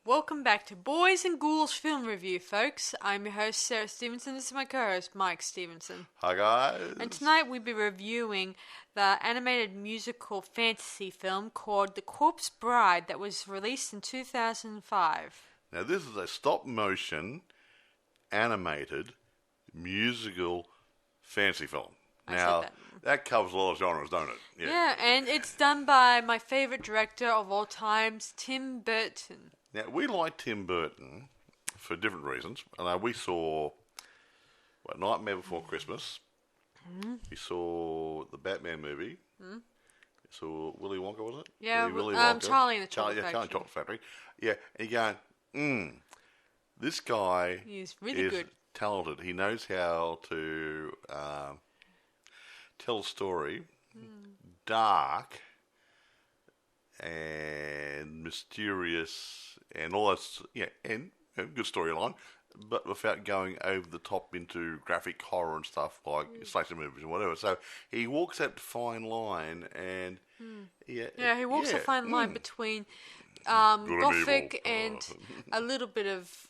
Welcome back to Boys and Ghouls Film Review, folks. I'm your host, Sarah Stephenson. This is my co-host, Mike Stephenson. Hi, guys. And tonight we'll be reviewing the animated musical fantasy film called The Corpse Bride that was released in 2005. Now, this is a stop-motion, animated, musical fantasy film. Now, that covers a lot of genres, don't it? Yeah, and it's done by my favourite director of all times, Tim Burton. Now, we like Tim Burton for different reasons. We saw Nightmare Before Christmas. Mm-hmm. We saw the Batman movie. Mm-hmm. We saw Willy Wonka, was it? Yeah, Willy Wonka. Charlie and the Chocolate Factory. Charlie and the Chocolate Factory. Yeah, and you're going, this guy is really good. Talented. He knows how to tell a story, dark and mysterious, and all that, and good storyline, but without going over the top into graphic horror and stuff like slasher movies and whatever. So he walks that fine line, and he walks a fine line between gothic and a little bit of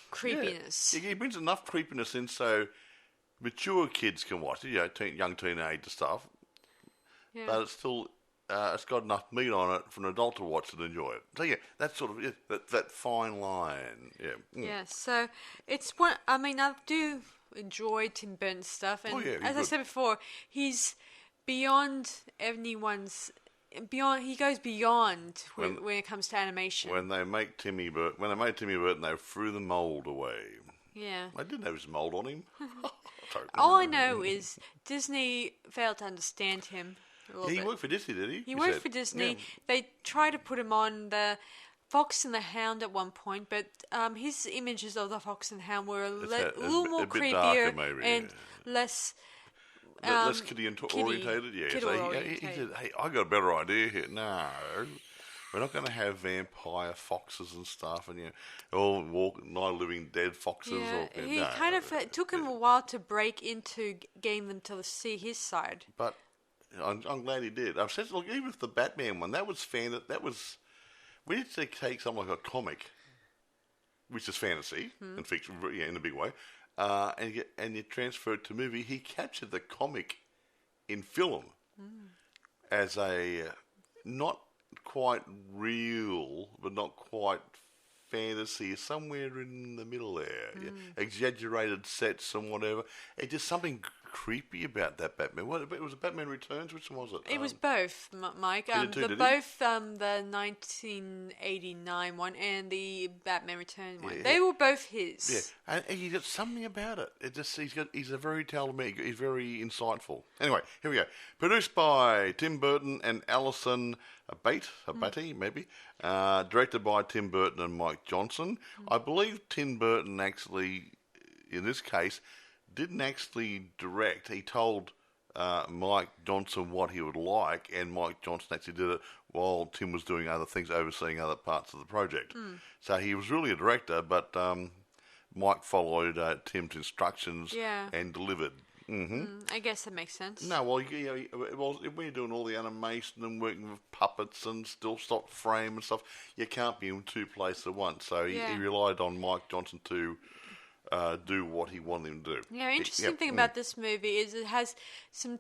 creepiness. Yeah. He brings enough creepiness in so mature kids can watch it, young teenager stuff, but it's still. It's got enough meat on it for an adult to watch and enjoy it. So that's sort of that fine line. Yeah. So it's what I do enjoy Tim Burton's stuff, and as I said before, he's beyond anyone's. He goes beyond when it comes to animation. When they made Timmy Burton, they threw the mold away. Yeah. I didn't know there was mold on him. All I know is Disney failed to understand him. He worked for Disney, did he? He worked for Disney. Yeah. They tried to put him on the Fox and the Hound at one point, but his images of the Fox and the Hound were a little more creepier darker, and less kiddie orientated. Yeah, he said, "Hey, I got a better idea here. No, we're not going to have vampire foxes and stuff, and all night living dead foxes." Yeah, it took him a while to break into getting them to see his side, but. I'm glad he did. I've said, look, even with the Batman one, we need to take something like a comic, which is fantasy and fiction, in a big way, and you transfer it to movie. He captured the comic in film as a not quite real, but not quite fantasy, somewhere in the middle there. Exaggerated sets and whatever. It's just something creepy about that Batman. It was Batman Returns. Which one was it? It was both, Mike. Both the 1989 one and the Batman Returns one. They were both his. Yeah, and he got something about it. He's a very talented man. He's very insightful. Anyway, here we go. Produced by Tim Burton and Alison Abate, maybe. Directed by Tim Burton and Mike Johnson. I believe Tim Burton actually, in this case, didn't actually direct. He told Mike Johnson what he would like, and Mike Johnson actually did it while Tim was doing other things, overseeing other parts of the project. So he was really a director, but Mike followed Tim's instructions and delivered. I guess that makes sense. No, well, when you're doing all the animation and working with puppets and still stop frame and stuff, you can't be in two places at once. So he relied on Mike Johnson to do what he wanted him to do. Yeah, interesting thing about this movie is it has some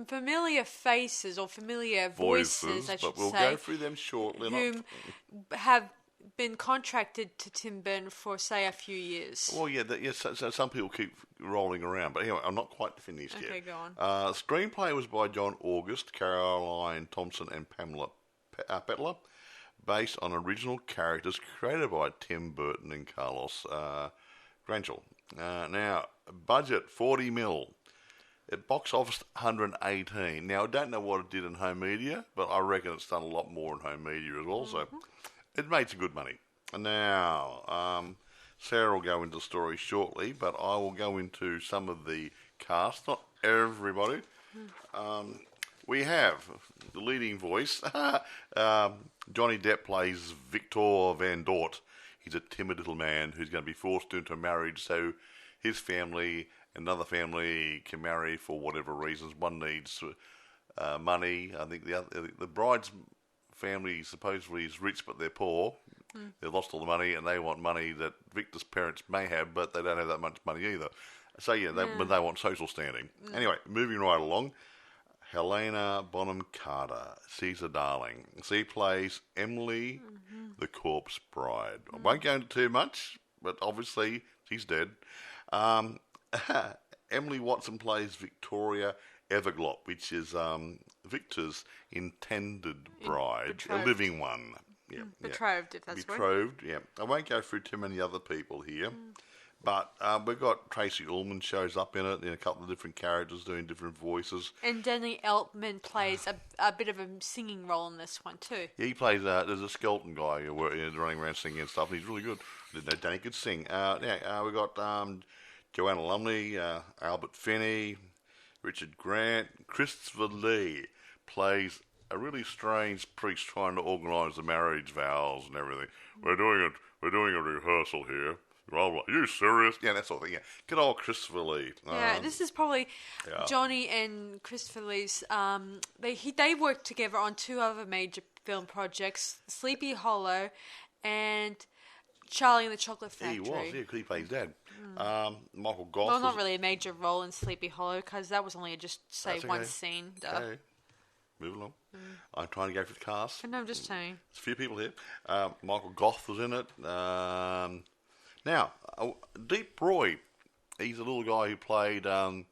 familiar faces or familiar voices, I should but we'll say, go through them shortly. Whom have been contracted to Tim Burton for, say, a few years. Well, so some people keep rolling around, but anyway, I'm not quite finished yet. Okay, go on. Screenplay was by John August, Caroline Thompson, and Pamela Petler, based on original characters created by Tim Burton and Carlos Granchel. Now, budget $40 million. At box office 118. Now, I don't know what it did in home media, but I reckon it's done a lot more in home media as well. So it made some good money. Now, Sarah will go into the story shortly, but I will go into some of the cast. Not everybody. We have the leading voice. Johnny Depp plays Victor Van Dort. He's a timid little man who's going to be forced into a marriage so his family and another family can marry for whatever reasons. One needs money. I think the bride's family supposedly is rich, but they're poor. They've lost all the money, and they want money that Victor's parents may have, but they don't have that much money either. So, but they want social standing. Anyway, moving right along, Helena Bonham Carter, she's a darling. She plays Emily, the corpse bride. I won't go into too much, but obviously she's dead. Emily Watson plays Victoria Everglop, which is Victor's intended bride, a living one. Yeah, betrothed, if that's betrothed. Yeah, I won't go through too many other people here, but we've got Tracy Ullman shows up in it, a couple of different characters doing different voices. And Danny Elfman plays a bit of a singing role in this one too. Yeah, he plays. There's a skeleton guy running around singing and stuff, and he's really good. I didn't know Danny could sing. We got Joanna Lumley, Albert Finney, Richard Grant, Christopher Lee plays a really strange priest trying to organise the marriage vows and everything. We're doing a rehearsal here. Blah, blah. Are you serious? Yeah, that sort of thing. Yeah, good old Christopher Lee. Yeah, this is probably Johnny and Christopher Lee's. They worked together on two other major film projects: Sleepy Hollow and Charlie and the Chocolate Factory. He was, because he plays Dad. Michael Goff. Well, not really a major role in Sleepy Hollow because that was only one scene. Okay. Move along. I'm trying to go for the cast. No, I'm just saying. There's a few people here. Michael Goff was in it. Now, Deep Roy, he's a little guy who played Jumpa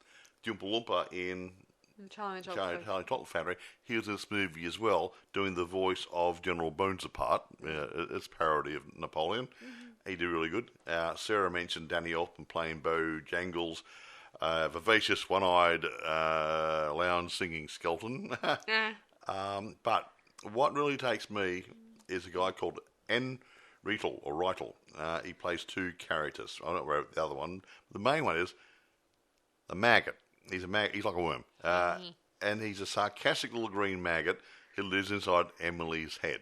Loompa in Charlie Chocolate Factory. He was in this movie as well, doing the voice of General Bonaparte. It's a parody of Napoleon. He did really good. Sarah mentioned Danny Elfman playing Bojangles, vivacious, one-eyed, lounge-singing skeleton. But what really takes me is a guy called N. Reitel. He plays two characters. I don't know the other one. The main one is the maggot. He's a maggot. He's like a worm. And he's a sarcastic little green maggot who lives inside Emily's head.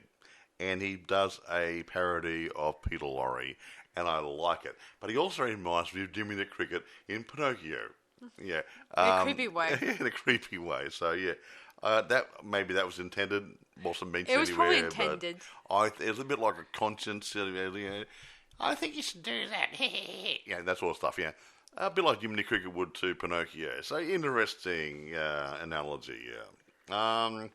And he does a parody of Peter Lorre, and I like it. But he also reminds me of Jimmy the Cricket in Pinocchio. Yeah, in a creepy way. In a creepy way. So maybe that was intended. Wasn't meant anywhere. It was probably intended. It was a bit like a conscience. I think you should do that. Yeah, that sort of stuff. Yeah, a bit like Jimmy the Cricket would to Pinocchio. So interesting analogy. Yeah.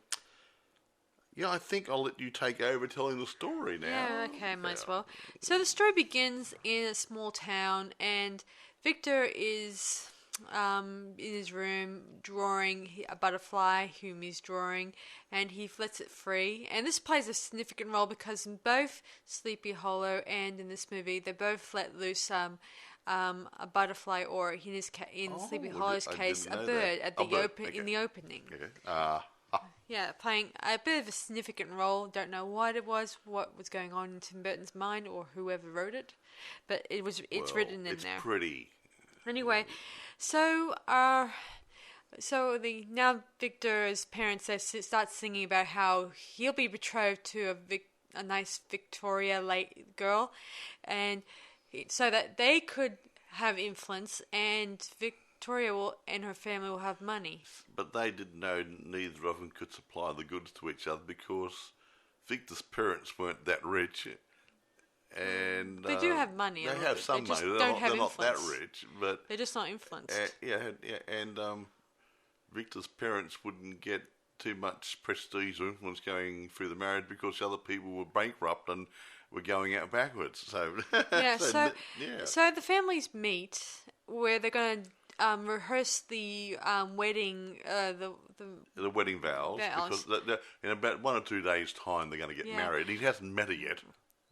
I think I'll let you take over telling the story now. Yeah, okay, might as well. So the story begins in a small town, and Victor is in his room drawing a butterfly whom he's drawing, and he lets it free. And this plays a significant role because in both Sleepy Hollow and in this movie, they both let loose a butterfly, or in Sleepy Hollow's case, a bird in the opening. Okay. Yeah, playing a bit of a significant role. Don't know what was going on in Tim Burton's mind or whoever wrote it, but it's written in there. It's pretty. Anyway, so now Victor's parents start singing about how he'll be betrothed to a nice Victoria late girl, and so that they could have influence, and Victoria and her family will have money. But they didn't know neither of them could supply the goods to each other because Victor's parents weren't that rich. And they do have money. They have some money. They're not that rich, but they're just not influenced. And Victor's parents wouldn't get too much prestige or influence going through the marriage because the other people were bankrupt and were going out backwards. So so the families meet where they're going to rehearse the wedding, the wedding vows. Because in about 1 or 2 days' time they're going to get married. He hasn't met her yet.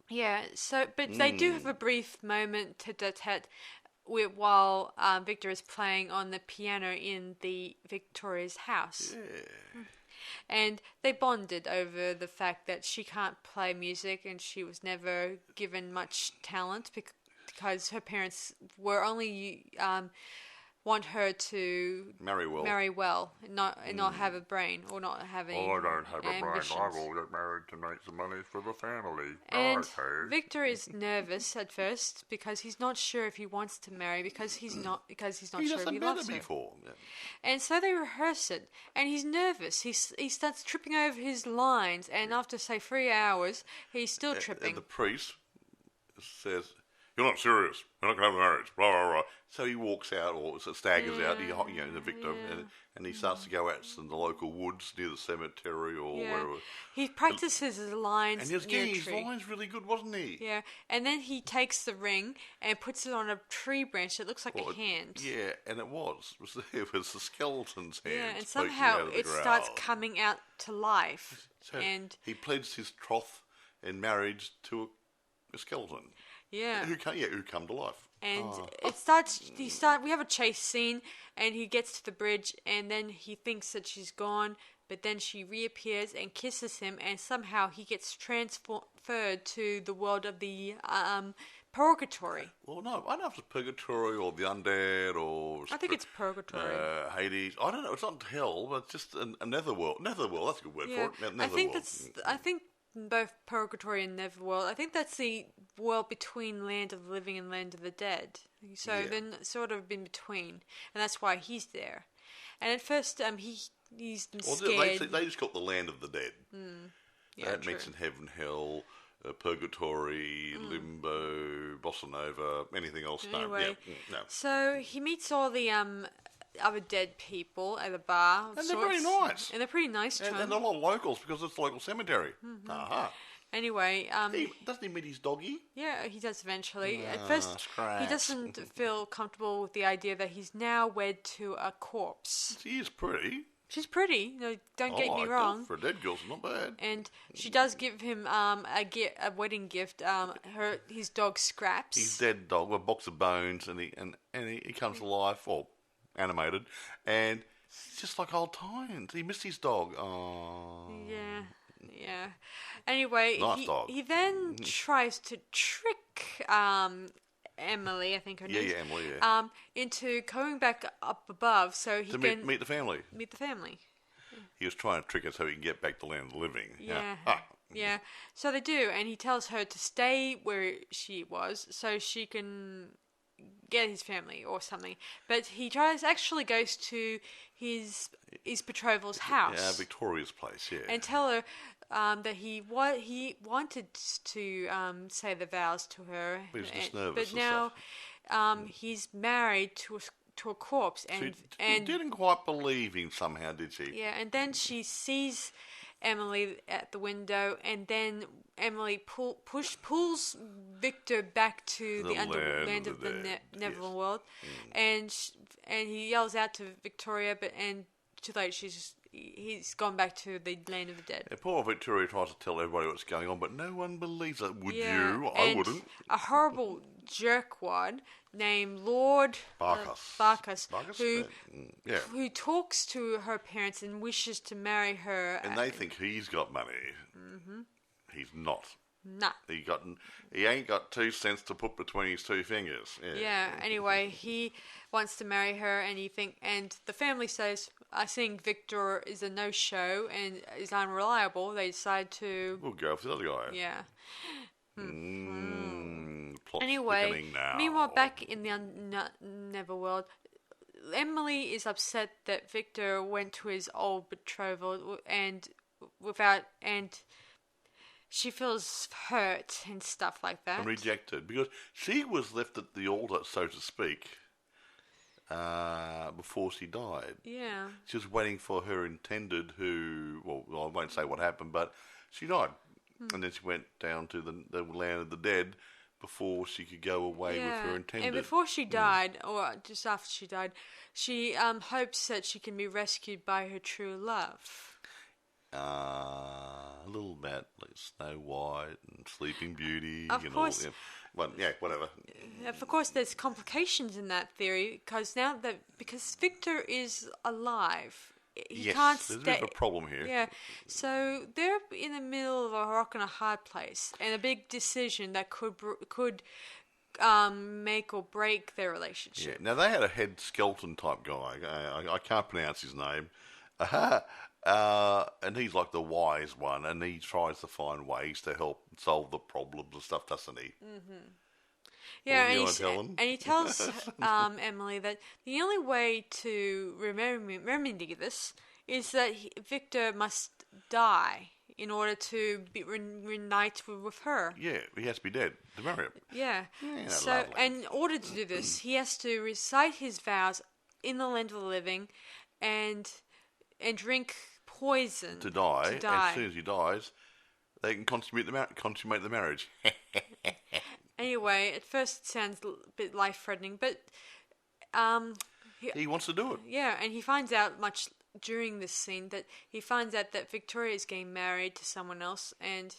Yeah. So, but they do have a brief moment tete-a-tete while Victor is playing on the piano in Victoria's house. Yeah. And they bonded over the fact that she can't play music and she was never given much talent because her parents were only want her to marry well, and not have a brain or not have any I don't have ambitions. a brain. I will get married to make some money for the family. And Victor is nervous at first because he's not sure if he wants to marry because he's not sure if he loves her. Before. Yeah. And so they rehearse it, and he's nervous. He starts tripping over his lines, and after say 3 hours, he's still tripping. And the priest says, "You're not serious. We're not going to have a marriage." Blah blah blah. So he walks out, or staggers out. The Victor, and he starts to go out in the local woods near the cemetery or wherever. He practices his lines. And his lines really good, wasn't he? Yeah, and then he takes the ring and puts it on a tree branch that looks like a hand. Yeah, and it was the skeleton's hand. Yeah, and somehow it starts coming out to life. So and he pledged his troth in marriage to a skeleton. Yeah. Who come to life. And we have a chase scene, and he gets to the bridge, and then he thinks that she's gone, but then she reappears and kisses him, and somehow he gets transferred to the world of the purgatory. Well, no, I don't know if it's purgatory or the undead or... I think it's purgatory. Hades. I don't know, it's not hell, but it's just a netherworld. Netherworld, that's a good word for it. I think both purgatory and netherworld. I think that's the world between land of the living and land of the dead. So then sort of in between, and that's why he's there. And at first, he's scared. They just got the land of the dead. Yeah, that makes in heaven, hell, purgatory, limbo, bossa nova, anything else. Anyway, no. So he meets all the other dead people at a bar. And they're very nice. And they're pretty nice to him. And a lot of locals because it's the local cemetery. Anyway, doesn't he meet his doggy? Yeah, he does eventually. At first, he doesn't feel comfortable with the idea that he's now wed to a corpse. She is pretty. She's pretty. No, don't get me wrong. For a dead girl, it's not bad. And she does give him a wedding gift. His dog Scraps. His dead dog, with a box of bones, and he comes to life, or animated, and it's just like old times. He missed his dog. Oh. Yeah. Anyway, he then tries to trick Emily, I think her name. Yeah, Emily. Yeah. Into going back up above so he can meet the family. Meet the family. He was trying to trick her so he can get back to land of the living. Yeah. Yeah. So they do, and he tells her to stay where she was so she can get his family or something. But he actually goes to his betroval's house. Yeah, Victoria's place, yeah. And tell her that he wanted to say the vows to her. He was just nervous. But now he's married to a corpse. And she didn't quite believe him somehow, did she? Yeah, and then she sees Emily at the window, and then Emily pulls Victor back to the underland of the Neverworld, and he yells out to Victoria, and too late. He's gone back to the land of the dead. And poor Victoria tries to tell everybody what's going on, but no one believes it. Would you? I wouldn't. A horrible jerkwad named Lord Barkas, who talks to her parents and wishes to marry her. And they think he's got money. Mm-hmm. He's not. Nah. He ain't got 2 cents to put between his 2 fingers. Yeah. Anyway, he wants to marry her, and the family says, I think Victor is a no-show and is unreliable. They decide to... We'll go for the other guy. Yeah. Plot's anyway, now. Meanwhile, back in the Neverworld, Emily is upset that Victor went to his old betrothal and she feels hurt and stuff like that. And rejected, because she was left at the altar, so to speak, before she died. Yeah. She was waiting for her intended well, I won't say what happened, but she died. And then she went down to the land of the dead before she could go away with her intended. And before she died, or just after she died, she hopes that she can be rescued by her true love. A little bit like Snow White and Sleeping Beauty. Of course. Whatever. Of course, there's complications in that theory because Victor is alive. He can't stay. There's a bit of a problem here. Yeah, so they're in the middle of a rock and a hard place, and a big decision that could make or break their relationship. Yeah. Now, they had a head skeleton type guy. I can't pronounce his name. And he's like the wise one, and he tries to find ways to help solve the problems and stuff, doesn't he? Mm-hmm. Yeah, and he tells Emily that the only way to remedy this is that Victor must die in order to reunite with her. Yeah, he has to be dead to marry her. Yeah. So, lovely. and in order to do this, he has to recite his vows in the land of the living, and drink poison to die. And as soon as he dies, they can consummate the marriage. Anyway, at first it sounds a bit life-threatening, but he wants to do it. Yeah, and he finds out during this scene that Victoria is getting married to someone else, and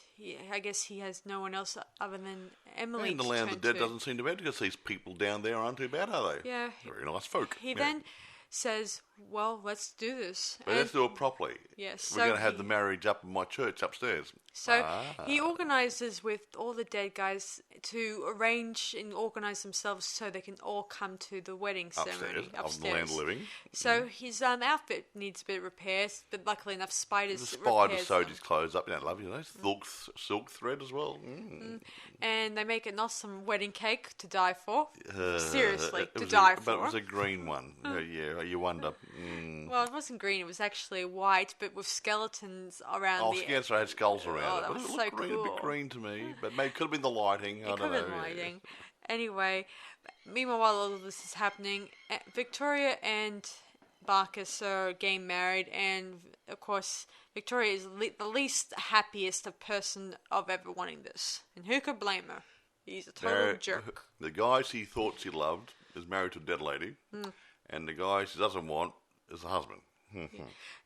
I guess he has no one else other than Emily. And the land of the dead doesn't seem too bad because these people down there aren't too bad, are they? Yeah. Very nice folk. He then says, well, let's do this. But let's do it properly. Yes. We're going to have the marriage up in my church upstairs. So he organises with all the dead guys to arrange and organise themselves so they can all come to the wedding ceremony upstairs. Of the land of living. So his outfit needs a bit of repairs, but luckily enough, The spider sewed his clothes up. Love silk thread as well. And they make an awesome wedding cake to die for. Seriously, to die for. But it was a green one. Yeah, you wonder. Well, it wasn't green. It was actually white, but with skeletons around the... yes, I had skulls around it. That was it so looked cool. A bit green to me, but maybe it could have been the lighting. I don't know. It could have been lighting. Anyway, meanwhile, while all of this is happening, Victoria and Barkis are getting married, and of course, Victoria is the least happiest person of ever wanting this. And who could blame her? He's a total jerk. The guy she thought she loved is married to a dead lady, and the guy she doesn't want is the husband.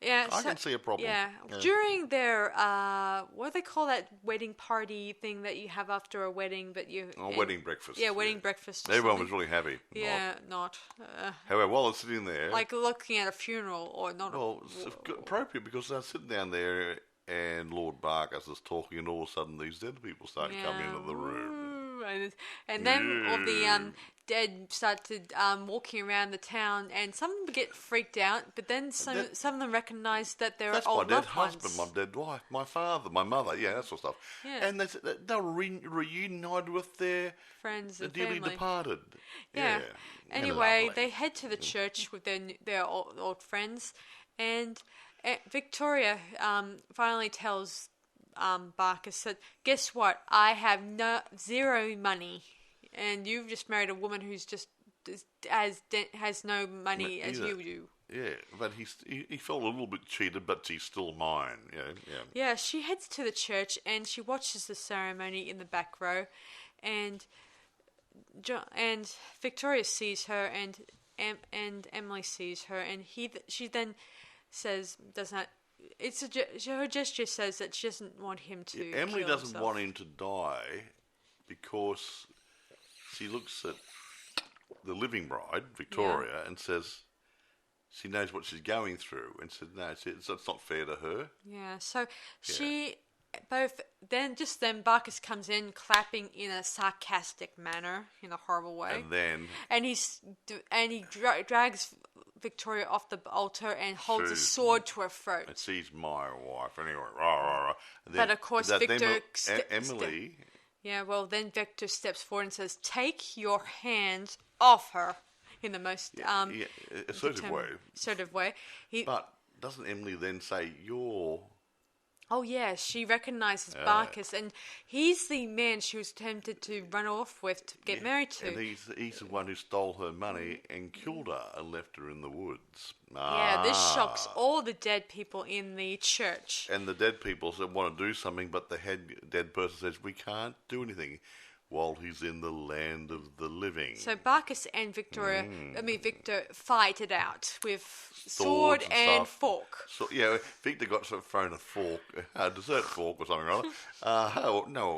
Yeah, I can see a problem. Yeah. During their what do they call that wedding party thing that you have after a wedding, but wedding breakfast. Yeah, wedding breakfast. Everyone was really happy. Yeah, However, while they're sitting there, like looking at a funeral or not. Well, it's appropriate because they're sitting down there, and Lord Barkis is talking, and all of a sudden these dead people start coming into the room. And then all the dead start to walking around the town, and some of them get freaked out, but then some of them recognise that they're old loved ones. That's my dead husband, my dead wife, my father, my mother, that sort of stuff. Yeah. And they're reunited with their friends and dearly family. Departed. Yeah. Anyway, they head to the church with their old friends, and Victoria finally tells Barkis that, guess what? I have zero money, and you've just married a woman who's just has no money as you do. Yeah, but he felt a little bit cheated, but she's still mine. Yeah, she heads to the church and she watches the ceremony in the back row, and Victoria sees her, and Emily sees her, and she then says, her gesture says that she doesn't want him to. Emily kill doesn't himself. want him to die because she looks at the living bride, Victoria, and says she knows what she's going through, and said no, it's not fair to her. Yeah, so she then Barkis comes in clapping in a sarcastic manner, in a horrible way, and he drags Victoria off the altar and holds a sword to her throat. And she's my wife anyway. Rah, rah, rah. But of course, Victor... Emily... then Victor steps forward and says, take your hands off her, in the most... assertive way. But doesn't Emily then say, you're... Oh, yeah, she recognises Barkis, and he's the man she was tempted to run off with to get married to. And he's the one who stole her money and killed her and left her in the woods. Yeah, this shocks all the dead people in the church. And the dead people want to do something, but the head dead person says, we can't do anything while he's in the land of the living. So Barkis and Victor fight it out with sword and fork. So, Victor got thrown a fork, a dessert fork or something or other.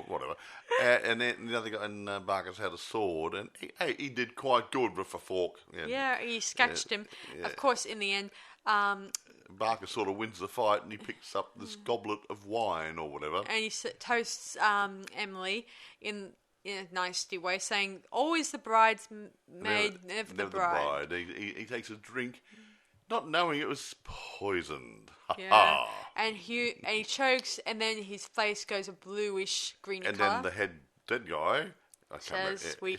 Whatever. And then the other guy, and Barkis had a sword, and he did quite good with a fork. Yeah, he scratched him. Yeah. Of course, in the end... Barkis sort of wins the fight, and he picks up this goblet of wine or whatever. And he toasts Emily in in a nasty way, saying always the bridesmaid, never the bride. He takes a drink, not knowing it was poisoned. Yeah, and he chokes, and then his face goes a bluish green colour. And then the dead guy says we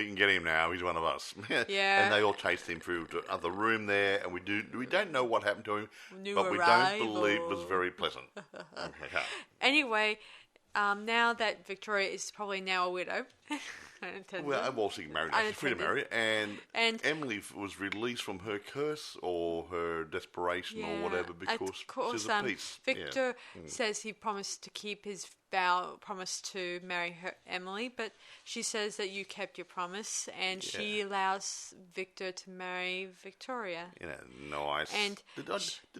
can get him now. He's one of us. Yeah, and they all chased him through to the room there, and we don't know what happened to him, but we don't believe it was very pleasant. Anyway, now that Victoria is probably now a widow. Well, she's married. She's free to marry, and Emily was released from her curse or her desperation or whatever because she's a piece. Victor says he promised to keep his promised to marry Emily, but she says that you kept your promise, and she allows Victor to marry Victoria. Nice. And did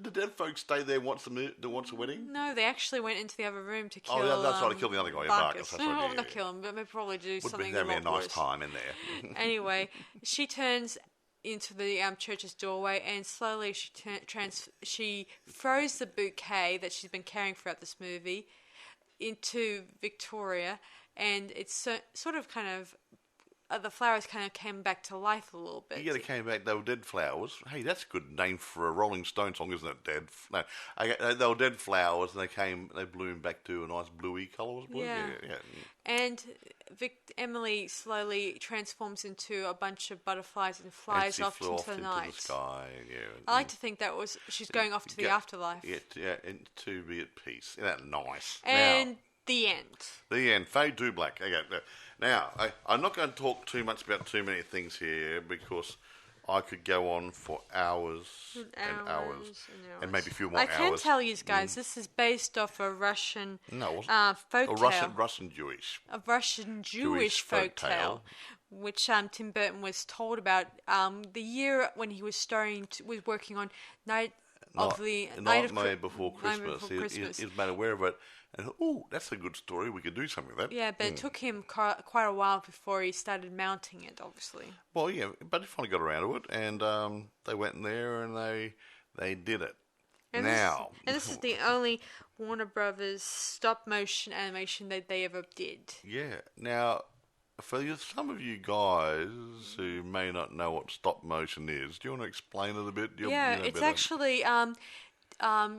the dead folks stay there once the wedding? No, they actually went into the other room to kill. Oh, that's right, to kill the other guy. Marcus. Not kill him, but maybe probably do something. Would be a nice time in there. Anyway, she turns into the church's doorway, and slowly she throws the bouquet that she's been carrying throughout this movie into Victoria, and it's sort of kind of the flowers kind of came back to life a little bit. Yeah, they came back. They were dead flowers. Hey, that's a good name for a Rolling Stone song, isn't it? They were dead flowers, and they bloomed back to a nice bluey colour. Yeah. And Emily slowly transforms into a bunch of butterflies and flies off into the night. The sky. Yeah. I like to think that she's going off to the afterlife. Yeah, and to be at peace. Isn't that nice? And now, the end. The end. Fade to black. Okay. Now, I'm not going to talk too much about too many things here because I could go on for hours and hours, and maybe a few more hours. I can tell you guys, this is based off a Russian folk tale. Russian Jewish. A Russian Jewish folk tale, which Tim Burton was told about the year when he was working on Nightmare Before Christmas. He was made aware of it. And that's a good story. We could do something with that. Yeah, but it took him quite a while before he started mounting it, obviously. Well, yeah, but he finally got around to it, and they went in there and they did it. And this is the only Warner Brothers stop-motion animation that they ever did. Yeah. Now, for some of you guys who may not know what stop-motion is, do you want to explain it a bit? It's actually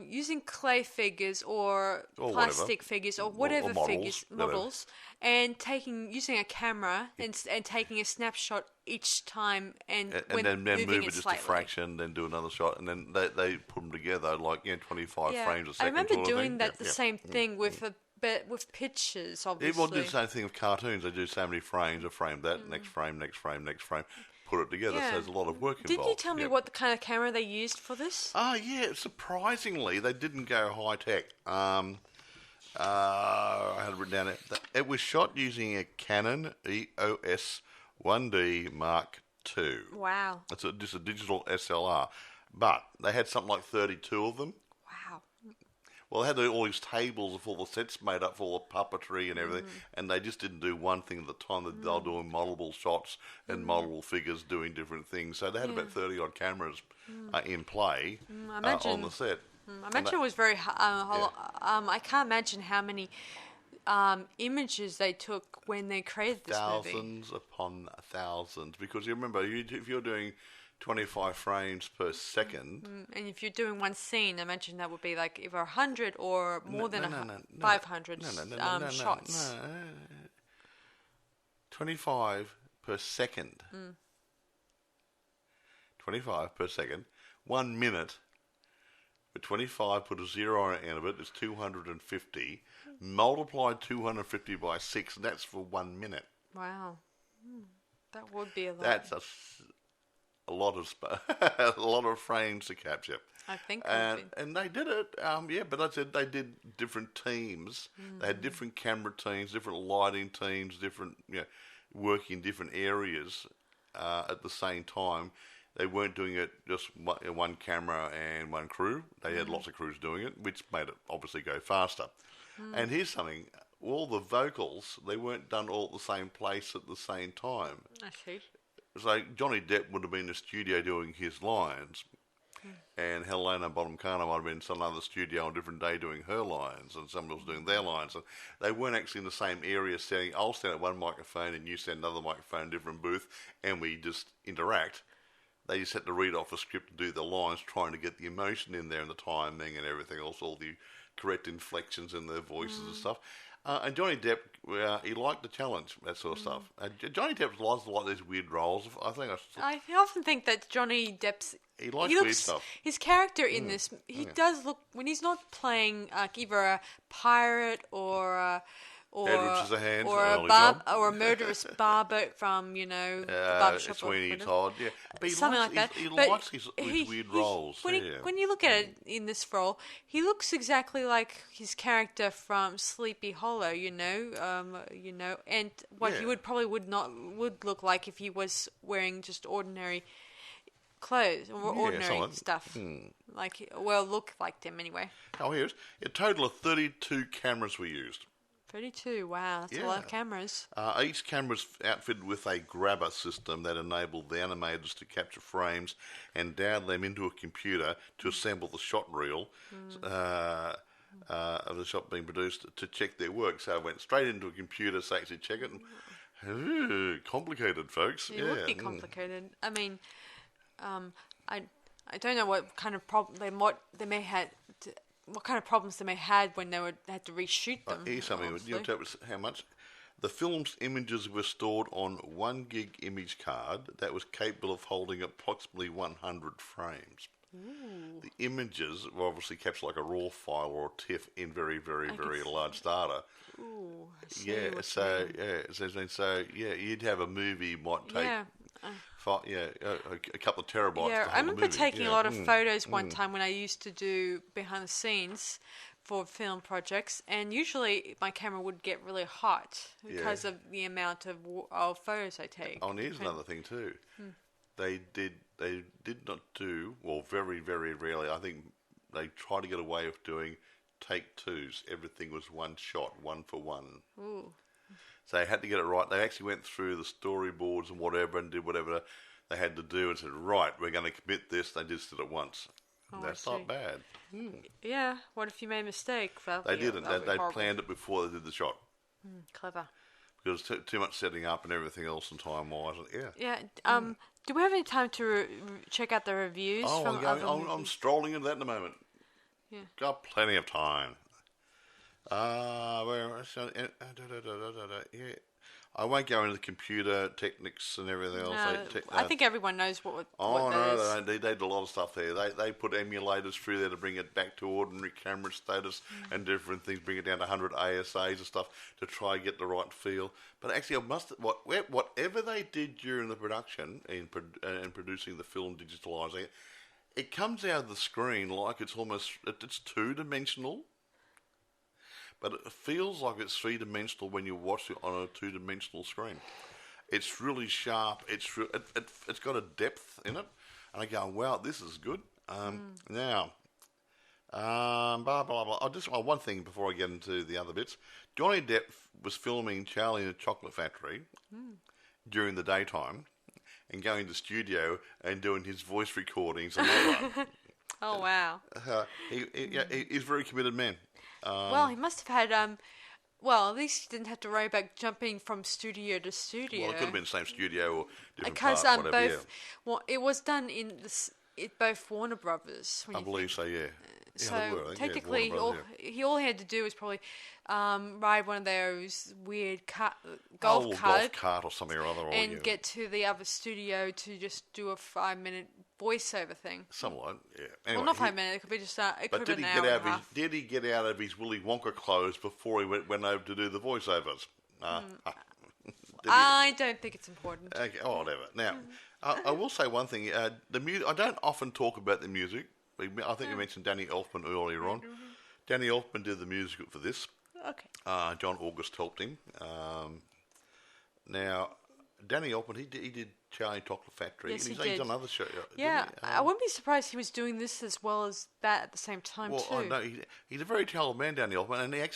using clay figures or plastic figures or whatever models, and using a camera and taking a snapshot each time and then move it just a fraction, then do another shot, and then they put them together like 25 frames a second. I remember doing the same thing with pictures, obviously. Everyone did the same thing with cartoons. They do so many frames, a frame that, next frame, put it together. So there's a lot of work involved. Didn't you tell me what the kind of camera they used for this? Yeah. Surprisingly, they didn't go high tech. I had it written down. It was shot using a Canon EOS 1D Mark II. Wow. It's just a digital SLR, but they had something like 32 of them. Wow. Well, they had all these tables of all the sets made up for all the puppetry and everything, and they just didn't do one thing at the time. They were doing multiple shots and multiple figures doing different things. So they had about 30-odd cameras in play on the set. I imagine it was very... I can't imagine how many images they took when they created this movie. Thousands upon thousands. Because you remember, if you're doing 25 frames per second. And if you're doing one scene, I imagine that would be like either 100 or more than 500 shots. No. 25 per second. 25 per second. 1 minute. But 25, put a zero on the end of it, is 250. Multiply 250 by 6, and that's for 1 minute. Wow. That would be a lot. That's a lot of frames to capture. I think. And they did it. But I said they did different teams. They had different camera teams, different lighting teams, different working in different areas at the same time. They weren't doing it just one camera and one crew. They had lots of crews doing it, which made it obviously go faster. And here's something. All the vocals, they weren't done all at the same place at the same time. I see. So Johnny Depp would have been in the studio doing his lines. and Helena Bonham Carter might have been in some other studio on a different day doing her lines, and somebody was doing their lines. And they weren't actually in the same area setting. I'll stand at one microphone and you stand another microphone, different booth, and we just interact. They just had to read off a script and do the lines, trying to get the emotion in there and the timing and everything else, all the correct inflections in their voices and stuff. And Johnny Depp, he liked the challenge, that sort of stuff. Johnny Depp likes a lot of these weird roles. I often think that Johnny Depp's... He likes weird stuff. His character in this, he does look... When he's not playing either a pirate or a murderous barber from, the barbershop. Sweeney Todd, yeah. But something like that. He likes his weird roles. When you look at it in this role, he looks exactly like his character from Sleepy Hollow, and what he would look like if he was wearing just ordinary clothes or ordinary stuff. Look like them anyway. Oh, here's a total of 32 cameras were used. 32, wow, that's a lot of cameras. Each camera is outfitted with a grabber system that enabled the animators to capture frames and download them into a computer to assemble the shot reel of the shot being produced to check their work. So it went straight into a computer to actually check it. And, complicated, folks. It would be complicated. I mean, I don't know what kind of problem they may have. What kind of problems they may have when they had to reshoot them. Here's something. You'll tell us how much. The film's images were stored on 1 gig image card that was capable of holding approximately 100 frames. Ooh. The images were obviously captured like a RAW file or a TIFF in very, very, very large data. Ooh, so you'd have a movie might take. A couple of terabytes. Yeah, I remember taking a lot of photos one time when I used to do behind the scenes for film projects, and usually my camera would get really hot because of the amount of photos I take. Oh, and here's another thing too. They did not do, well, very, very rarely. I think they tried to get away with doing take twos. Everything was one shot, one for one. Ooh. So they had to get it right. They actually went through the storyboards and whatever and did whatever they had to do and said, right, we're going to commit this. They just did it once. That's not bad. Yeah. What if you made a mistake? They didn't. They planned it before they did the shot. Clever. Because too much setting up and everything else and time-wise. Yeah. Do we have any time to check out the reviews? I'm strolling into that in a moment. Yeah. Got plenty of time. I won't go into the computer techniques and everything else. I think everyone knows what they did a lot of stuff there. They put emulators through there to bring it back to ordinary camera status and different things, bring it down to 100 ASAs and stuff to try and get the right feel. But actually, whatever they did during the production and producing the film, digitalising it comes out of the screen like it's two-dimensional. But it feels like it's three-dimensional when you watch it on a two-dimensional screen. It's really sharp. It's got a depth in it. And I go, wow, this is good. Now, blah, blah, blah. One thing before I get into the other bits. Johnny Depp was filming Charlie and the Chocolate Factory during the daytime and going to the studio and doing his voice recordings and all that. Oh, wow. He's a very committed man. Well, he must have had, at least he didn't have to worry about jumping from studio to studio. Well, it could have been the same studio or different part, whatever, it was done in both Warner Brothers. I believe so, yeah. So technically, all he had to do was probably ride one of those weird golf cart or something or other, and get to the other studio to just do a 5-minute voiceover thing. Something like Anyway, well, not 5 minutes. It could be just an hour. Did he get out of his Willy Wonka clothes before he went over to do the voiceovers? I don't think it's important. Okay, whatever. Now, I will say one thing. The music. I don't often talk about the music. I think you mentioned Danny Elfman earlier on. Danny Elfman did the music for this. Okay. John August helped him. Now, Danny Elfman, he did Charlie Chocolate Factory. Yes, and he's done other shows. Yeah, I wouldn't be surprised he was doing this as well as that at the same time too. Well, no, he's a very talented man, Danny Elfman, and I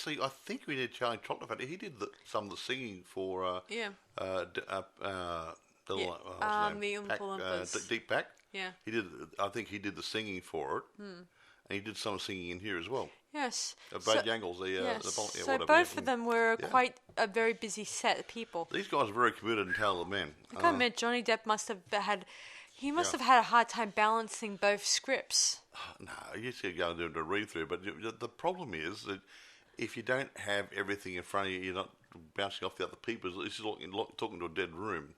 think we did Charlie Chocolate Factory. He did some of the singing for the Deep Pack. Yeah. I think he did the singing for it. And he did some singing in here as well. Yes. Bojangles, so both of them were quite a very busy set of people. These guys are very committed and talented men. I gotta admit, Johnny Depp must have had a hard time balancing both scripts. No, you see, go and do a read through, but the problem is that if you don't have everything in front of you, you're not bouncing off the other people. It's just like talking to a dead room.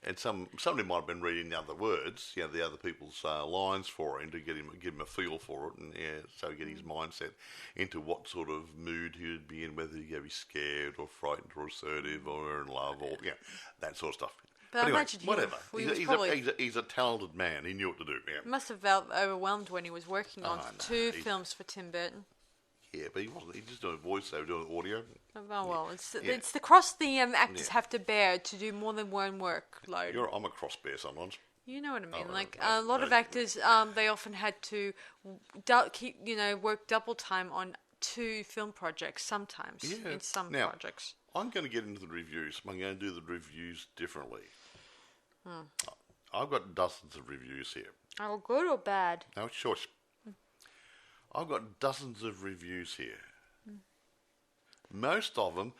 And somebody might have been reading the other words, the other people's lines for him to give him a feel for it, and so get his mindset into what sort of mood he would be in, whether he'd be scared or frightened or assertive or in love or that sort of stuff. But anyway, imagine whatever. He's a talented man. He knew what to do. Yeah. He must have felt overwhelmed when he was working on two films for Tim Burton. Yeah, but he wasn't. He's just doing voiceover, doing audio. Oh, well, it's the cross the actors have to bear to do more than one workload. I'm a cross bear sometimes. You know what I mean? A lot of actors, they often had to work double time on two film projects sometimes in some projects. I'm going to get into the reviews. I'm going to do the reviews differently. I've got dozens of reviews here. Oh, good or bad? No, shush. I've got dozens of reviews here. Most of them,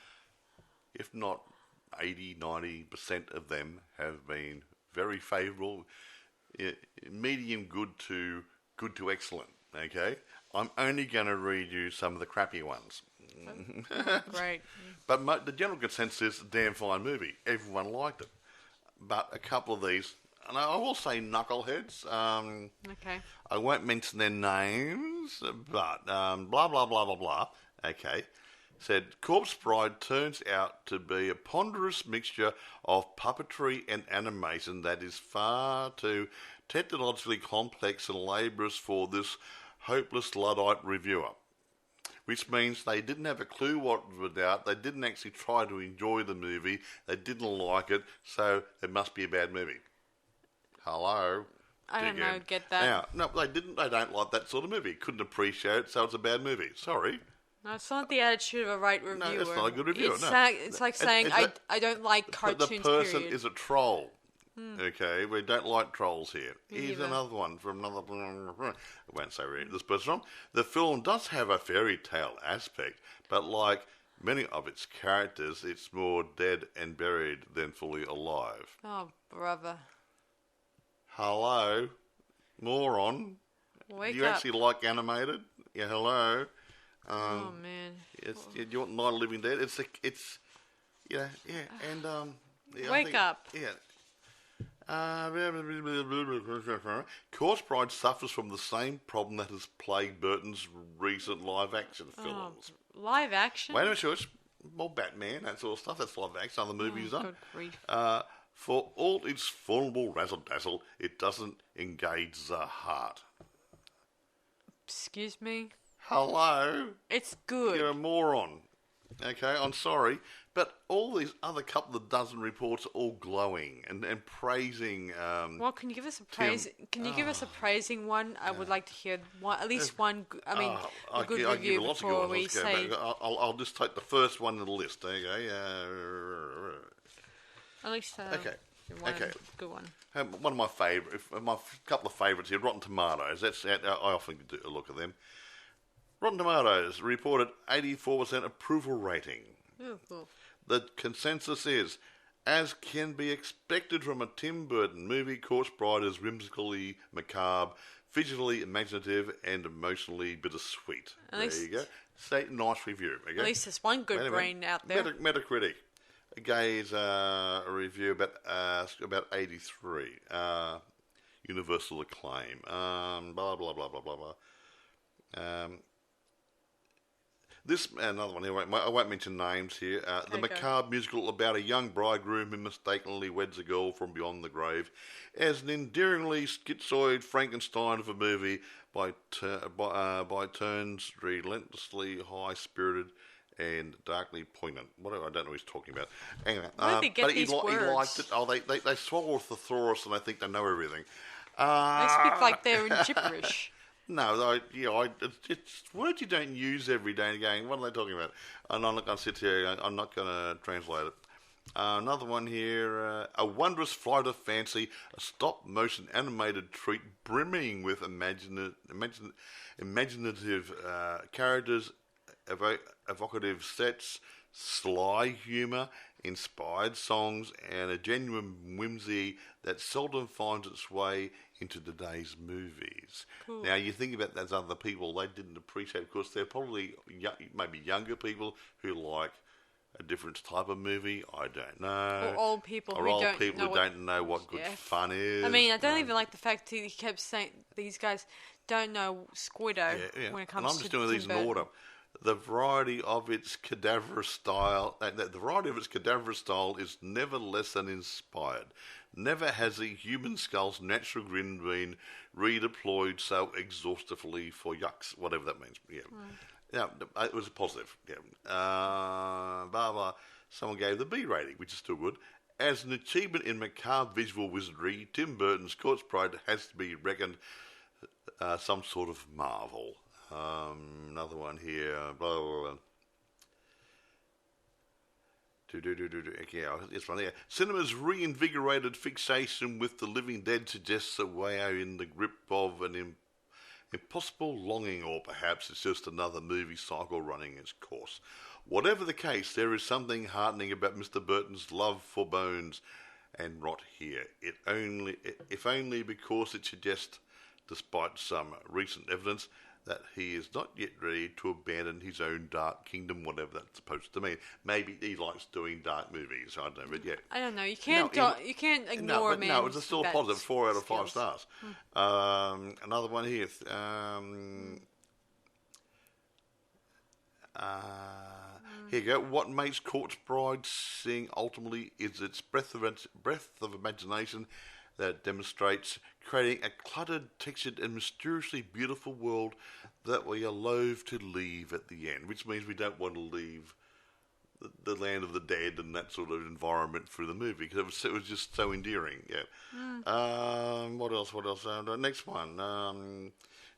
if not 80-90% of them, have been very favourable, medium good to excellent. Okay, I'm only going to read you some of the crappy ones. Great. But the general consensus is a damn fine movie. Everyone liked it. But a couple of these, and I will say knuckleheads. Okay. I won't mention their names, but blah, blah, blah, blah, blah. Okay. Said, Corpse Bride turns out to be a ponderous mixture of puppetry and animation that is far too technologically complex and laborious for this hopeless Luddite reviewer. Which means they didn't have a clue what was about, they didn't actually try to enjoy the movie, they didn't like it, so it must be a bad movie. Hello? I don't know, get that. Now, no, they don't like that sort of movie. Couldn't appreciate it, so it's a bad movie. Sorry. No, it's not the attitude of a right reviewer. No, it's not a good reviewer, It's like saying, I don't like cartoons, the person period. is a troll. Okay, we don't like trolls here. Here's another one from another... I won't say this person from. The film does have a fairy tale aspect, but like many of its characters, it's more dead and buried than fully alive. Oh, brother. Hello? Moron? Wake up. Do you actually like animated? Yeah, hello? Oh, man. You want Night of the Living Dead? Wake up. Yeah. Corpse Bride suffers from the same problem that has plagued Burton's recent live-action films. Live action? Wait a minute, shush. More Batman, that sort of stuff. That's live-action. Other movies done. Good grief. For all its formidable razzle-dazzle, it doesn't engage the heart. Excuse me? Hello? It's good. You're a moron. Okay, I'm sorry. But all these other couple of dozen reports are all glowing and praising. Well, can you give us a praise? Can you give us a praising one? I would like to hear one, at least one. I mean, a good review before we say. I'll just take the first one in the list. Okay. At least. Okay. Good one. One of my favourite, couple of favourites here. Rotten Tomatoes. I often do a look at them. Rotten Tomatoes reported 84% approval rating. Oh, cool. The consensus is, as can be expected from a Tim Burton movie, Corpse Bride is whimsically macabre, visually imaginative, and emotionally bittersweet. There you go. Say nice review. Okay? At least there's one good brain out there. Metacritic gave a review about 83. Universal acclaim. Blah blah blah blah blah blah. This another one here. I won't mention names here. The macabre musical about a young bridegroom who mistakenly weds a girl from beyond the grave, as an endearingly schizoid Frankenstein of a movie by turns relentlessly high-spirited and darkly poignant. Whatever, I don't know what he's talking about. Anyway, where did they get these words? He liked it. Oh, they swallow a thesaurus and they think they know everything. They speak like they're in gibberish. No, it's words you don't use every day and going, what are they talking about? And I'm not going to sit here, I'm not going to translate it. Another one here. A wondrous flight of fancy, a stop-motion animated treat brimming with imaginative characters, evocative sets, sly humour, inspired songs, and a genuine whimsy that seldom finds its way into today's movies. Cool. Now, you think about those other people, they didn't appreciate it because they're probably maybe younger people who like a different type of movie. I don't know. Or old people who don't know what good fun is. I mean, I don't even like the fact that he kept saying these guys don't know Squiddo when it comes to. And I'm just doing these in order. The variety of its cadaverous style, is never less than inspired. Never has a human skull's natural grin been redeployed so exhaustively for yucks, whatever that means. Yeah. Yeah, it was a positive. Yeah. Blah, blah. Someone gave the B rating, which is still good. As an achievement in macabre visual wizardry, Tim Burton's Corpse Bride has to be reckoned some sort of marvel. Another one here. Blah, blah, blah. This one here. Cinema's reinvigorated fixation with the living dead suggests a way out in the grip of an impossible longing, or perhaps it's just another movie cycle running its course. Whatever the case, there is something heartening about Mr. Burton's love for bones and rot here. If only because it suggests, despite some recent evidence, that he is not yet ready to abandon his own dark kingdom, whatever that's supposed to mean. Maybe he likes doing dark movies. I don't know, but yeah. I don't know. You can't ignore him. No, it's still a positive. 4 out of 5 stars. Another one here. Here you go. What makes Corpse Bride sing ultimately is its breadth of imagination that demonstrates creating a cluttered, textured, and mysteriously beautiful world that we are loath to leave at the end, which means we don't want to leave the land of the dead and that sort of environment through the movie, because it was just so endearing. Yeah. What else? Next one.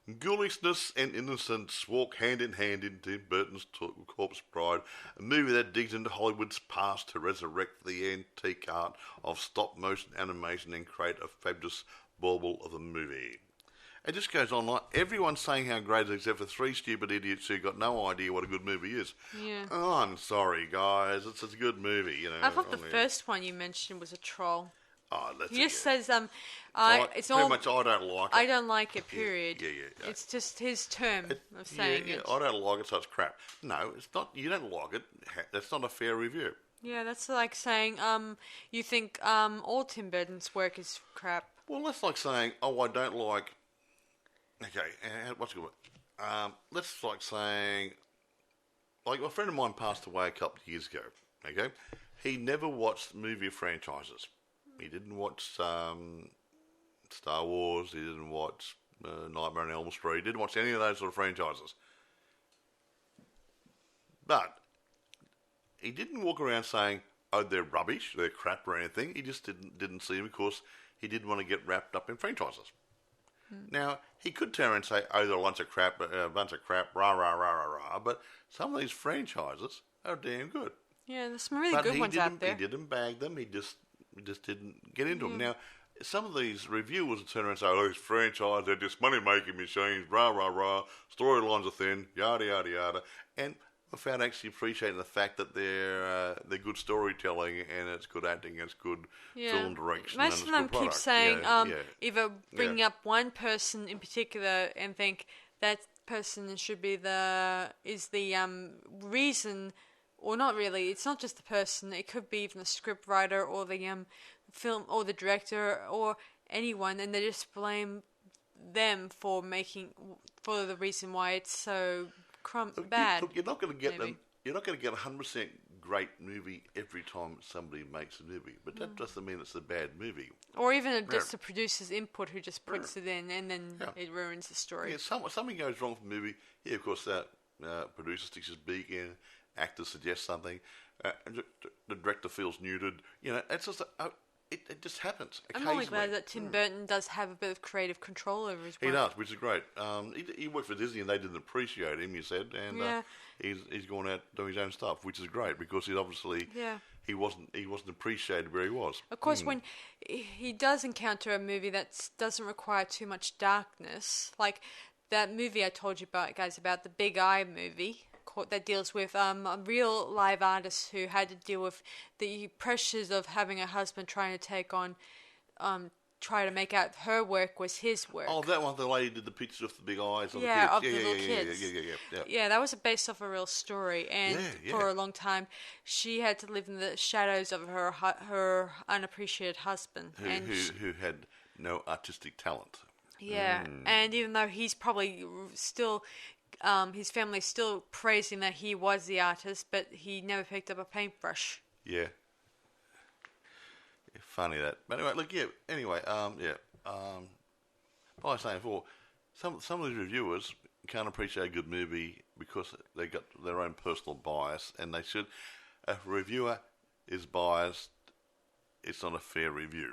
Ghoulishness and innocence walk hand in hand in Tim Burton's Corpse Bride, a movie that digs into Hollywood's past to resurrect the antique art of stop-motion animation and create a fabulous bauble of a movie. It just goes on like everyone's saying how great it is, except for 3 stupid idiots who got no idea what a good movie is. Yeah. Oh, I'm sorry, guys. It's a good movie, you know. I thought the first one you mentioned was a troll. Oh, that's he just says, it's all much. I don't like it. I don't like it. Period. Yeah. It's just his term of saying it. I don't like it, so it's crap. No, it's not. You don't like it. That's not a fair review. Yeah, that's like saying you think all Tim Burton's work is crap. Well, that's like saying, I don't like. Okay, what's a good one? That's like saying, like a friend of mine passed away a couple of years ago. Okay, he never watched movie franchises. He didn't watch Star Wars. He didn't watch Nightmare on Elm Street. He didn't watch any of those sort of franchises. But he didn't walk around saying, "Oh, they're rubbish, they're crap," or anything. He just didn't see them because he didn't want to get wrapped up in franchises. Now he could turn around and say, "Oh, they're a bunch of crap, rah rah rah rah rah." But some of these franchises are damn good. Yeah, there's some really good ones out there. He didn't bag them. He just didn't get into them. Now, some of these reviewers will turn around and say, "Oh, these franchises, they're just money-making machines, rah, rah, rah, storylines are thin, yada, yada, yada." And without actually appreciating the fact that they're good storytelling and it's good acting, it's good film direction. Most of them keep saying, either bringing up one person in particular and think that person should be the reason. Or not really. It's not just the person. It could be even the script writer or the film or the director or anyone, and they just blame them for the reason why it's so bad. Look, you're not going to get them. You're not going to get 100% great movie every time somebody makes a movie, but that doesn't mean it's a bad movie. Or even just the producer's input who just puts it in, and then it ruins the story. Yeah, something goes wrong for the movie. Yeah, of course, that producer sticks his beak in. Actor suggests something, the director feels neutered. You know, it's just It just happens I'm occasionally. only glad that Tim Burton does have a bit of creative control over his work. He does, which is great. He worked for Disney and they didn't appreciate him, you said, and he's gone out doing his own stuff, which is great because he obviously he wasn't appreciated where he was. Of course, when he does encounter a movie that doesn't require too much darkness, like that movie I told you about, guys, about the Big Eye movie. That deals with a real live artist who had to deal with the pressures of having a husband trying to take on, try to make out her work was his work. Oh, that one, the lady did the pictures of the big eyes. Of the little kids. Yeah, that was based off a real story, and for a long time, she had to live in the shadows of her unappreciated husband, who had no artistic talent. Yeah, and even though he's probably still. His family's still praising that he was the artist, but he never picked up a paintbrush. Yeah. Funny that. But anyway, look, but I was saying before, some of these reviewers can't appreciate a good movie because they got their own personal bias, and they should. If a reviewer is biased, it's not a fair review.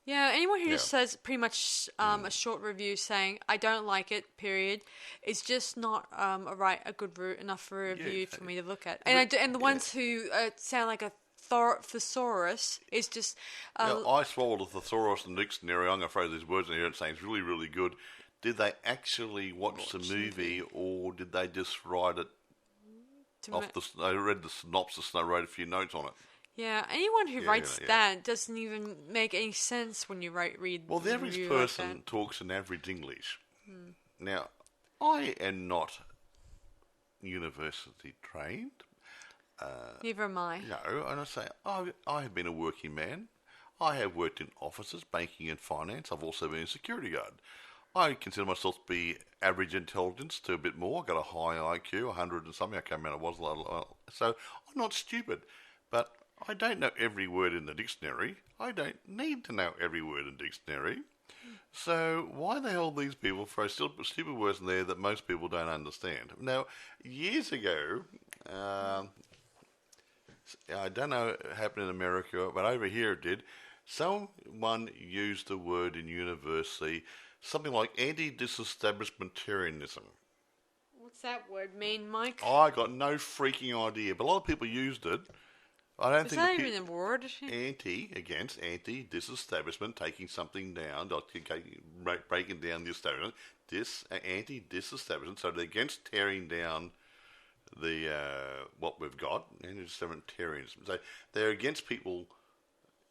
Yeah, anyone who just says pretty much a short review saying I don't like it, period, is just not a good enough review for me to look at. And the ones who sound like a thesaurus is just. I swallowed a thesaurus in the dictionary. I'm going to throw these words in here and say it's really, really good. Did they actually watch the movie, or did they just write it off I read the synopsis and I wrote a few notes on it. Yeah, anyone who writes that doesn't even make any sense when you read. Well, the average person talks in average English. Now, I am not university trained. Neither am I. No, and I say I have been a working man. I have worked in offices, banking and finance. I've also been a security guard. I consider myself to be average intelligence to a bit more. I got a high IQ, 100 and something. I can't remember what it was. So I'm not stupid, but I don't know every word in the dictionary. I don't need to know every word in the dictionary. So why the hell these people throw stupid words in there that most people don't understand? Now, years ago, I don't know it happened in America, but over here it did. Someone used the word in university, something like anti-disestablishmentarianism. What's that word mean, Mike? I got no freaking idea, but a lot of people used it. I don't think that even a word? Anti-disestablishment, taking something down, breaking down the establishment. Anti-disestablishment, so they're against tearing down the what we've got, anti-disestablishmentarianism. So they're against people.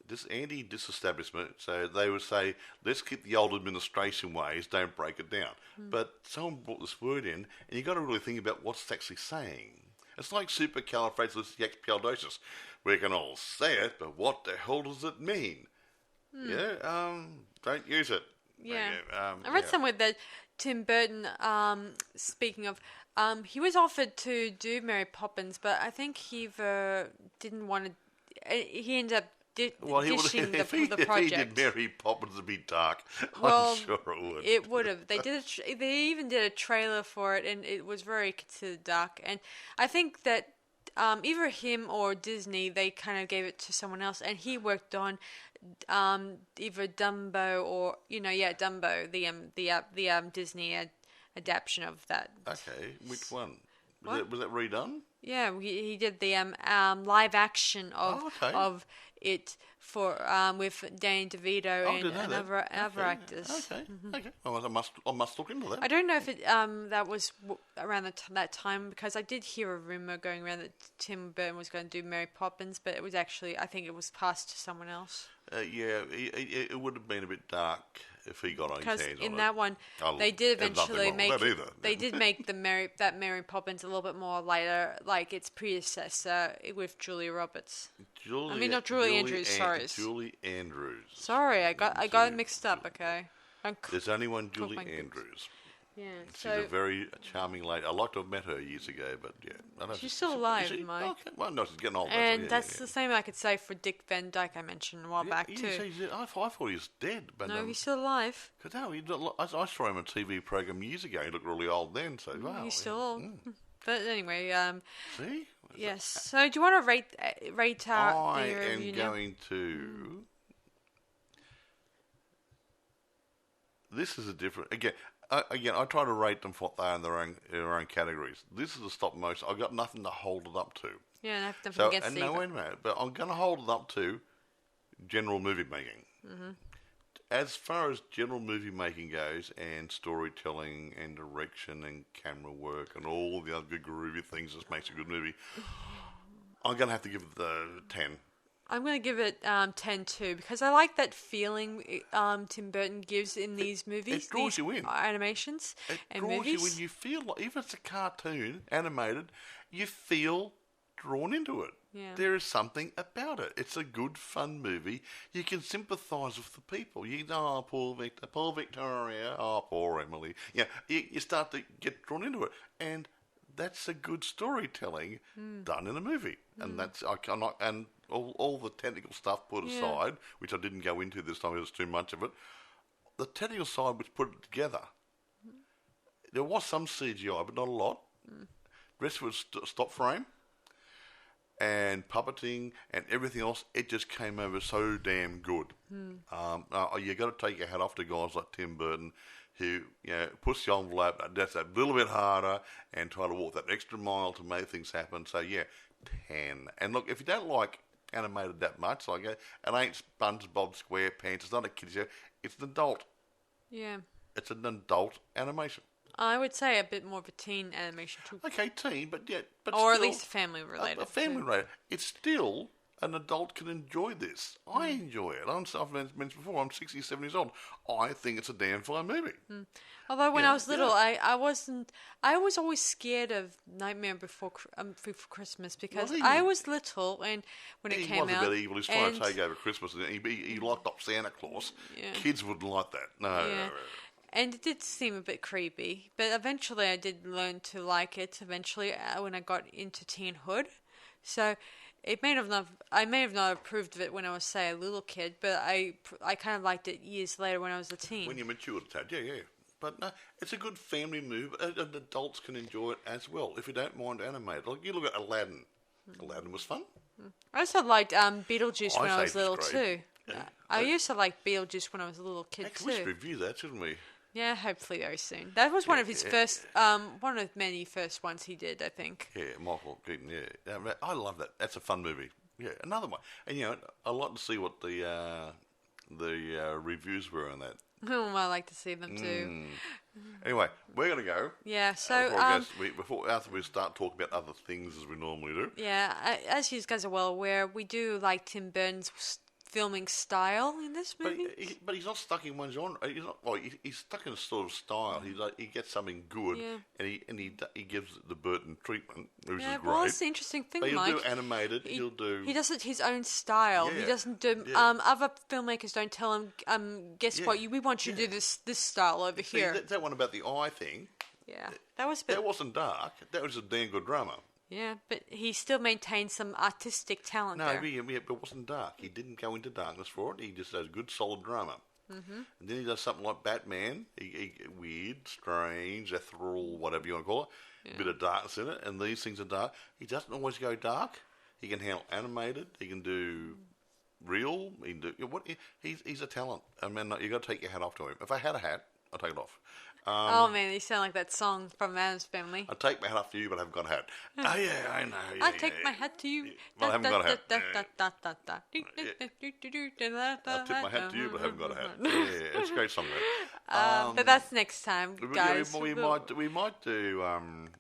This anti-disestablishment, so they would say, let's keep the old administration ways, don't break it down. But someone brought this word in, and you've got to really think about what's it's actually saying. It's like supercalifragilisticexpialidocious. We can all say it, but what the hell does it mean? Don't use it. Yeah. I read somewhere that Tim Burton, speaking of, he was offered to do Mary Poppins, but I think he didn't want to. He ended up dishing the project. If he did Mary Poppins, it'd be dark. Well, I'm sure it would. It would have. They did. They even did a trailer for it, and it was very considered dark. And I think that either him or Disney, they kind of gave it to someone else, and he worked on either Dumbo or Dumbo, the Disney adaptation of that. Okay, which one? Was that redone? Yeah, he did the live action of it for with Danny DeVito and other actors. Okay, okay. Well, I must look into that. I don't know if it that was around that time, because I did hear a rumor going around that Tim Burton was going to do Mary Poppins, but it was actually, I think it was passed to someone else. It would have been a bit dark if he got on his hands on it. Because in that one, they did eventually make that Mary Poppins a little bit more lighter, like its predecessor with Julia Roberts. Not Julie Andrews. Sorry, Julie Andrews. Sorry, I got it mixed up. Okay. There's only one Julie Andrews. Yeah, she's a very charming lady. I'd like to have met her years ago, but she's still alive, Mike. Okay. Well, no, she's getting older. And that's the same I could say for Dick Van Dyke, I mentioned a while back too. I thought he was dead, but no, he's still alive. Cause I saw him on a TV program years ago. He looked really old then, so wow. He's still old. But anyway, see. Yes. So, do you want to rate our? I am going to this is a different... Again, I try to rate them for what they are in their own categories. This is a stop motion. I've got nothing to hold it up to. Yeah, and I have nothing against it. No, wait a minute. But I'm going to hold it up to general movie making. Mm-hmm. As far as general movie making goes, and storytelling, and direction, and camera work, and all the other good groovy things that makes a good movie, I'm going to have to give it the 10. I'm going to give it 10 too, because I like feeling Tim Burton gives in these movies. It draws you in. Animations and movies. It draws you in. You feel like, even if it's a cartoon, animated, you feel drawn into it. Yeah. There is something about it. It's a good, fun movie. You can sympathise with the people. Poor Victoria, poor Emily. Yeah, you start to get drawn into it. And that's a good storytelling done in a movie. And that's... And all the technical stuff put aside, which I didn't go into this time, it was too much of it. The technical side which put it together, there was some CGI, but not a lot. The rest was stop frame and puppeting and everything else. It just came over so damn good. You got to take your hat off to guys like Tim Burton, who puts the envelope that's a little bit harder and try to walk that extra mile to make things happen. So 10. And look, if you don't like animated that much, like it ain't SpongeBob SquarePants, it's not a kids show, it's an adult. Yeah. It's an adult animation. I would say a bit more of a teen animation too. Okay, teen, but or still, at least family related. A family related. It's still an adult can enjoy this. I enjoy it. I've mentioned before, I'm 67 years old. I think it's a damn fine movie. Although when I was little, I was always scared of Nightmare Before Christmas because I was little and when it came out. He was a bit evil. He's trying to take over Christmas. And he locked up Santa Claus. Yeah. Kids wouldn't like that. No. And it did seem a bit creepy. But eventually I did learn to like it eventually when I got into teenhood. So... I may have not approved of it when I was, say, a little kid, but I kind of liked it years later when I was a teen. When you matured a tad, yeah. But no, it's a good family movie, and adults can enjoy it as well, if you don't mind animated. Like, you look at Aladdin. Aladdin was fun. I also liked Beetlejuice when I was little, too. Yeah. I used to like Beetlejuice when I was a little kid, too. We should review that, shouldn't we? Yeah, hopefully very soon. That was one of his first, one of many first ones he did, I think. Yeah, Michael Keaton, yeah. I love that. That's a fun movie. Yeah, another one. And, I'd like to see what the reviews were on that. Oh, I like to see them too. Anyway, we're going to go. Yeah, so... after we start talking about other things as we normally do. Yeah, as you guys are well aware, we do like Tim Burton's filming style in this movie. But he's not stuck in one genre. He's not. Well, he's stuck in a sort of style. He gets something good, and he gives the Burton treatment, which is great. Well, that's the interesting thing, but Mike. He'll do animated. He does it his own style. Yeah. He doesn't do. Yeah. Other filmmakers don't tell him. Guess what? We want you to do this style over here. That one about the eye thing. Yeah, that was a bit. That wasn't dark. That was a damn good drama. Yeah, but he still maintained some artistic talent there. No, but it wasn't dark. He didn't go into darkness for it. He just does good, solid drama. Mm-hmm. And then he does something like Batman. He weird, strange, ethereal, whatever you want to call it. Yeah. A bit of darkness in it, and these things are dark. He doesn't always go dark. He can handle animated. He can do real. He can do he's a talent. I mean, you got to take your hat off to him. If I had a hat, I'd take it off. Oh man, you sound like that song from Adam's Family. I take my hat off to you, but I haven't got a hat. Oh yeah, I know. Yeah, I take my hat to you. Well, I haven't got a hat. I'll tip my hat to you, but I haven't got a hat. Yeah, it's a great song. But that's next time, guys. We might do.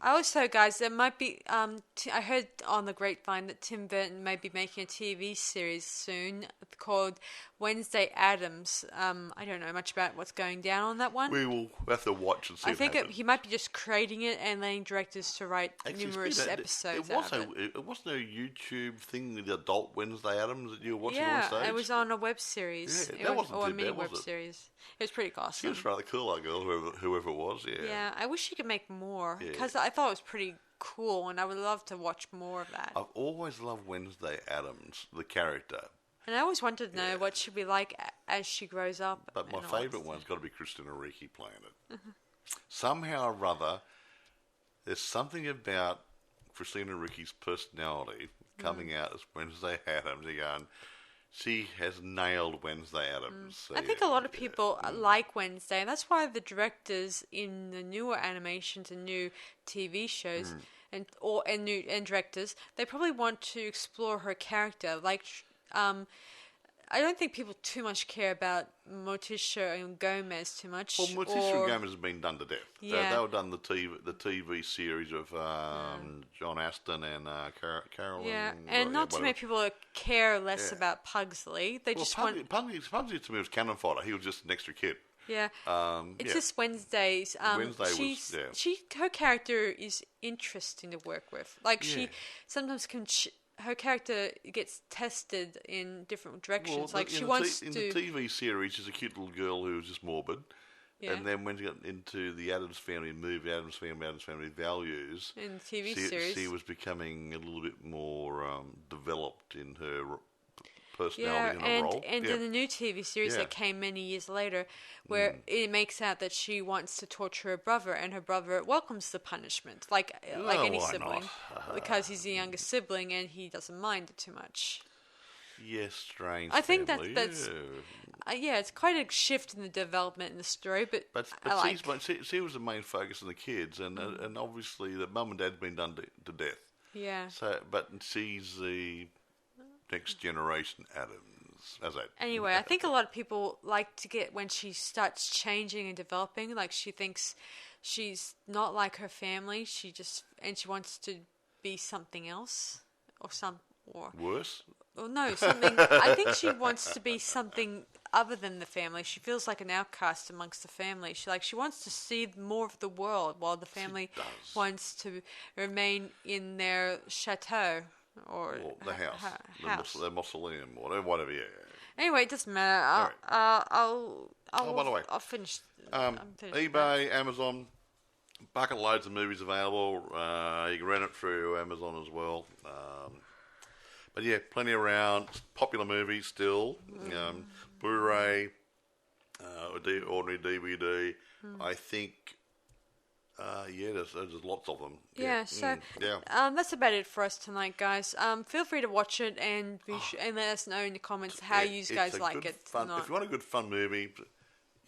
Also, guys, there might be. I heard on the grapevine that Tim Burton may be making a TV series soon called Wednesday Addams. I don't know much about what's going down on that one. We will have to watch and see. I think he might be just creating it and letting directors to write numerous episodes. It wasn't a YouTube thing, the Adult Wednesday Addams that you were watching on stage. Yeah, it was on a web series. Yeah, that wasn't or too a mini bad, web series. It was pretty awesome. She was rather cool, that girl, whoever it was. Yeah. Yeah, I wish she could make more because I thought it was pretty cool, and I would love to watch more of that. I've always loved Wednesday Addams, the character. And I always wanted to know what she'd be like as she grows up. But my favourite one's got to be Christina Ricci playing it. Somehow or other, there's something about Christina Ricci's personality coming out as Wednesday Addams. You're going, she has nailed Wednesday Addams. So, I think a lot of people like Wednesday, and that's why the directors in the newer animations and new TV shows and directors, they probably want to explore her character. Like, I don't think people too much care about Morticia and Gomez too much. Well, Morticia and Gomez have been done to death. Yeah. They were done the TV series of John Aston and Carolyn. Yeah, and not too many people care less about Pugsley. They just want... Pugsley to me was cannon fodder. He was just an extra kid. Yeah, it's just Wednesdays. Her character is interesting to work with. Like she sometimes can. Her character gets tested in different directions. Well, like she wants to. In the TV series, she's a cute little girl who was just morbid. Yeah. And then when she got into the Addams Family movie, Addams Family Values, in the TV series, she was becoming a little bit more developed in her personality and her role. And in the new TV series that came many years later, where it makes out that she wants to torture her brother, and her brother welcomes the punishment, like any sibling, because he's the younger sibling and he doesn't mind it too much. Yes, strange. I think that's it's quite a shift in the development in the story, but she was the main focus of the kids, and obviously the mum and dad's been done to death. Yeah. So, but she's the next generation Addams. Anyway, I think a lot of people like to get when she starts changing and developing. Like she thinks she's not like her family. She wants to be something else or worse. Well, no, something. I think she wants to be something other than the family. She feels like an outcast amongst the family. She wants to see more of the world, while the family wants to remain in their chateau or the house. The mausoleum, whatever. Yeah. Anyway, it doesn't matter. By the way, I'll finish. eBay, Amazon, bucket loads of movies available. You can rent it through Amazon as well. But yeah, plenty around. Popular movies still. Blu-ray, ordinary DVD. I think. There's lots of them. That's about it for us tonight, guys. Feel free to watch it and and let us know in the comments how you guys like it. If you want a good fun movie,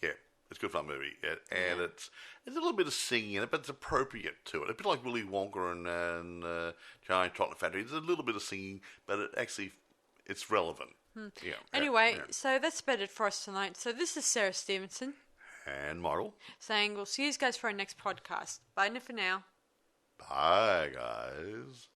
it's a good fun movie, and it's a little bit of singing in it, but it's appropriate to it. A bit like Willy Wonka and Giant Chocolate Factory. There's a little bit of singing, but it's relevant. Anyway, so that's about it for us tonight. So this is Sarah Stephenson. And Michael. Saying we'll see you guys for our next podcast. Bye for now. Bye, guys.